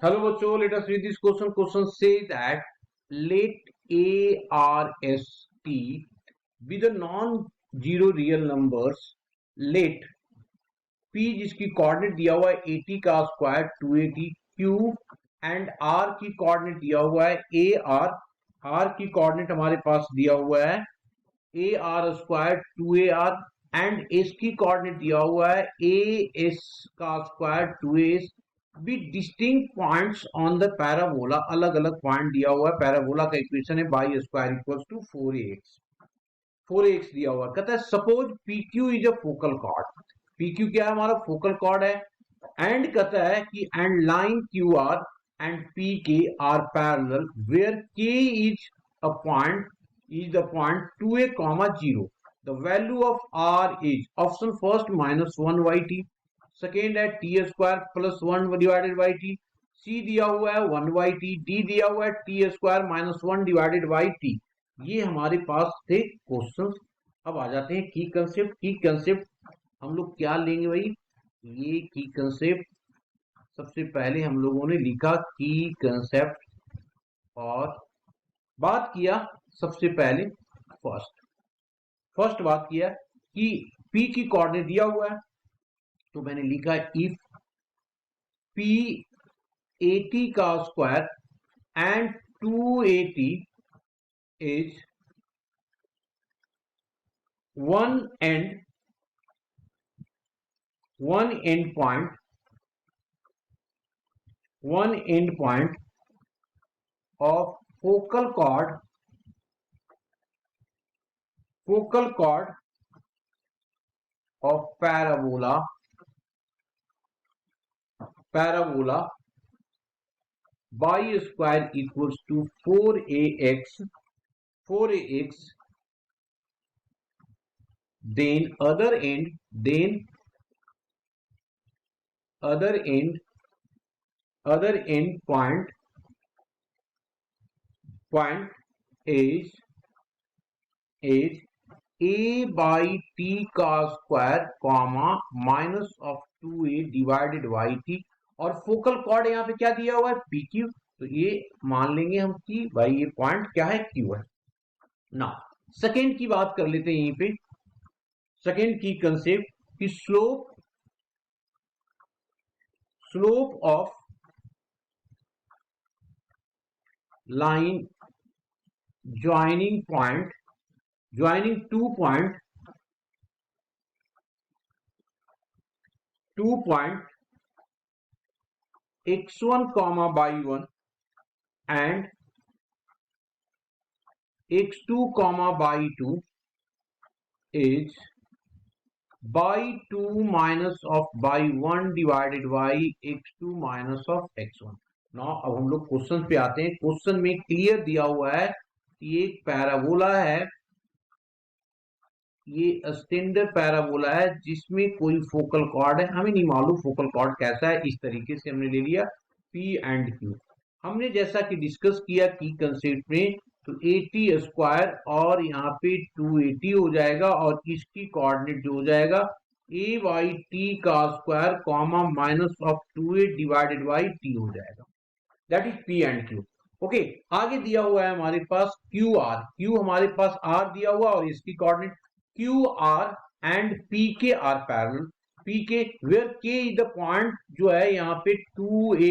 Hello बच्चों, let us read this question. Question says that let ARST be the non-zero real numbers. Let P जिसकी coordinate दिया हुआ है 80 का square 280 Q and R की coordinate दिया हुआ है R की कोऑर्डिनेट हमारे पास दिया हुआ है AR square 2AR and S की कोऑर्डिनेट दिया हुआ है AS का square 2AS be distinct points on the parabola, अलग अलग पॉइंट दिया हुआ है। पैराबोला का इक्वेशन है by square equals to 4ax दिया हुआ है। कहता है suppose PQ is a focal cord. PQ क्या है? हमारा फोकल कॉर्ड है। एंड कहता है कि and line QR and PK are parallel where K is a point is the point 2a comma 0. The value of R is option first -1 yt, second है T square plus 1 divided by T, C दिया हुआ है 1 by T, D दिया हुआ है T square -1 divided by T. ये हमारे पास थे क्वेश्चंस। अब आ जाते हैं की कंसेप्ट। की कंसेप्ट हम लोग क्या लेंगे भाई? ये की कंसेप्ट सबसे पहले हम लोगों ने लिखा की कंसेप्ट और बात किया सबसे पहले फर्स्ट बात किया कि पी की कोऑर्डिनेट दिया हुआ है, तो मैंने लिखा इफ पी 80 का square and 280 is one end point of focal chord of parabola y square equals to 4ax, then other end point is a by t का square comma minus of 2a divided by t, और focal cord यहाँ पे क्या दिया हुआ है? PQ। तो ये मान लेंगे हम कि भाई ये पॉइंट क्या है? Q है ना। सेकेंड की बात कर लेते हैं यहीं पे। सेकेंड की कंसेप्ट कि slope of line joining two point x1 comma by 1 and x2 comma by 2 is by 2 minus of by 1 divided by x2 minus of x1। now अब हम लोग क्वेश्चन पे आते हैं। क्वेश्चन में क्लियर दिया हुआ है कि एक पैराबोला है, ये स्टैंडर्ड पैराबोला है जिसमें कोई फोकल कॉर्ड है। हमें नहीं मालूम फोकल कॉर्ड कैसा है, इस तरीके से हमने ले लिया P एंड Q। हमने जैसा कि डिस्कस किया की कंसेप्ट में, तो 80 स्क्वायर और यहाँ पे 280 हो जाएगा और इसकी कोऑर्डिनेट जो हो जाएगा a बाई टी का square comma minus of 2a divided by T हो जाएगा। That is P and Q। Okay, आगे दिया हुआ है हमारे पास Q हमारे पास R दिया हुआ और इसकी coordinate QR and PK are parallel. PK where K is the point जो है यहाँ पे 2a,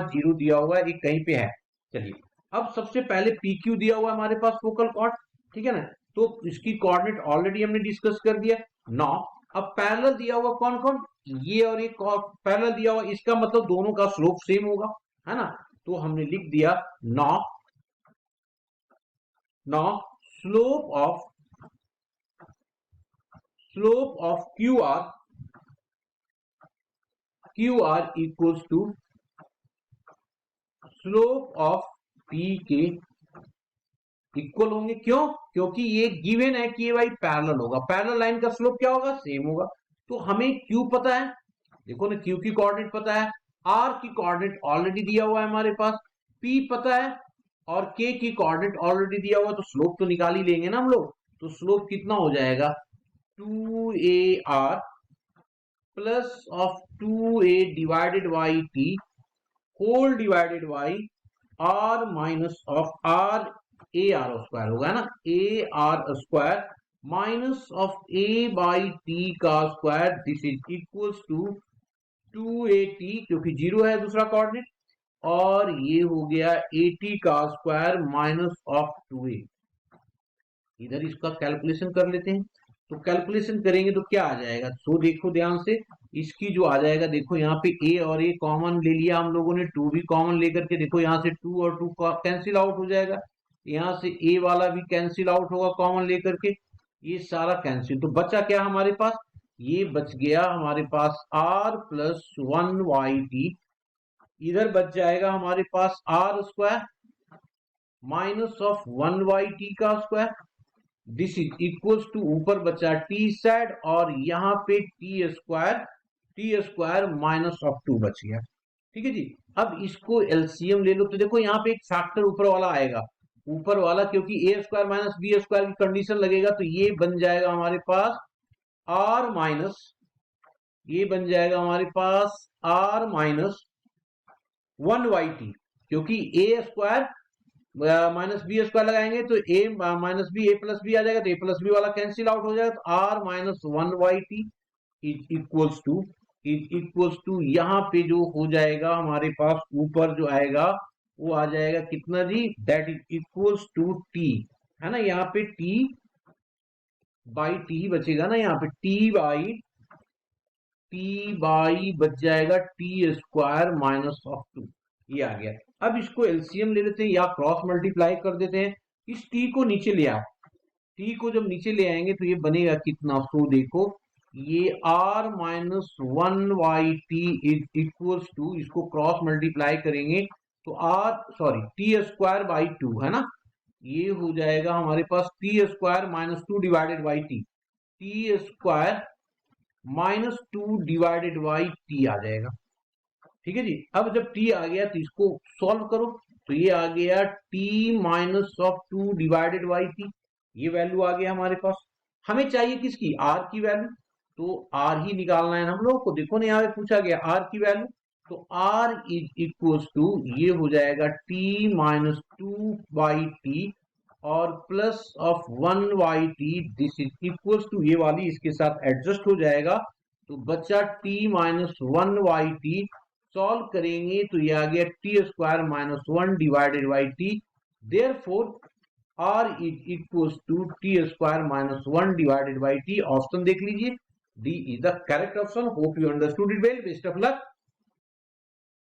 0 दिया हुआ है, ये कहीं पे है। चलिए अब सबसे पहले PQ दिया हुआ है हमारे पास फोकल कॉर्ड, ठीक है ना, तो इसकी कोऑर्डिनेट ऑलरेडी हमने डिस्कस कर दिया। नौ अब पैरेलल दिया हुआ कौन कौन? ये और ये पैरेलल दिया हुआ, इसका मतलब दोनों का स्लोप सेम होगा, है ना। तो हमने लिख दिया now slope of QR equals to slope of PK equal होंगे। क्यों? क्योंकि ये गिवन है कि ये भाई पैरेलल होगा, पैरेलल लाइन का स्लोप क्या होगा? सेम होगा। तो हमें Q पता है, देखो ना, Q की कोऑर्डिनेट पता है, R की कोऑर्डिनेट ऑलरेडी दिया हुआ है हमारे पास, P पता है और K की कोऑर्डिनेट ऑलरेडी दिया हुआ है, तो स्लोप तो निकाल ही लेंगे ना हम लोग। तो स्लोप कितना हो जाएगा? 2AR plus of 2A divided by T whole divided by R minus of R A R square होगा ना, A R square minus of A by T का square, this is equals to 2at क्योंकि zero है दूसरा coordinate, और ये हो गया 80 का स्क्वायर माइनस ऑफ 2a। इधर इसका कैलकुलेशन कर लेते हैं। तो कैलकुलेशन करेंगे तो क्या आ जाएगा, तो देखो ध्यान से, इसकी जो आ जाएगा, देखो यहाँ पे a और a कॉमन ले लिया हम लोगों ने, 2 भी कॉमन लेकर के, देखो यहाँ से 2 और 2 कैंसिल आउट हो जाएगा, यहाँ से a वाला भी कैंसिल आउट होगा कॉमन लेकर के, ये सारा कैंसिल। तो बचा क्या हमारे पास, ये बच गया हमारे पास r प्लस 1yt, इधर बच जाएगा हमारे पास R square minus of 1yt का square, this is equals to, ऊपर बचा टी साइड और यहाँ पे टी स्क्वायर माइनस ऑफ 2 बच गया। ठीक है जी। अब इसको एलसीएम ले लो, तो देखो यहाँ पे एक फैक्टर ऊपर वाला आएगा, ऊपर वाला, क्योंकि A square minus B square की कंडीशन लगेगा, तो ये बन जाएगा हमारे पास आर माइनस, ये बन जाएगा हमारे पास आर माइनस 1yt, क्योंकि A square minus B square लगाएंगे तो A minus B, A plus B आ जाएगा, तो ए प्लस बी वाला कैंसिल आउट हो जाएगा, तो R minus 1yt is equals to यहाँ पे जो हो जाएगा हमारे पास ऊपर जो आएगा वो आ जाएगा कितना जी, that is equals to T, है ना, यहाँ पे टी बाई टी बचेगा ना, यहाँ पे टी बाई बच जाएगा टी स्क्वायर माइनस ऑफ 2, ये आ गया। अब इसको एलसीएम ले लेते हैं या क्रॉस मल्टीप्लाई कर देते हैं, इस टी को नीचे ले आओ, टी को जब नीचे ले आएंगे तो ये बनेगा कितना, तो देखो ये r minus 1yt is equals to, इसको क्रॉस मल्टीप्लाई करेंगे तो टी स्क्वायर बाई 2, है ना, ये हो जाएगा हमारे पास T square minus 2 divided by T square minus 2 divided by T आ जाएगा। ठीक है जी। अब जब t आ गया तो इसको सॉल्व करो, तो ये आ गया t minus of 2 divided by T, ये वैल्यू आ गया हमारे पास। हमें चाहिए किसकी, r की वैल्यू, तो r ही निकालना है हम लोग को, देखो ना यहाँ पे पूछा गया r की वैल्यू, तो r इज इक्वल्स टू, ये हो जाएगा t माइनस 2 बाई टी और plus of 1yt, this is equals to, ये वाली इसके साथ एडजस्ट हो जाएगा, तो बचा t माइनस 1yt, सॉल्व करेंगे तो ये आ गया t square minus 1 divided by t, therefore r is equals to t square minus 1 divided by t. Option देख लीजिए, D is the correct option. Hope you understood it well, best of luck.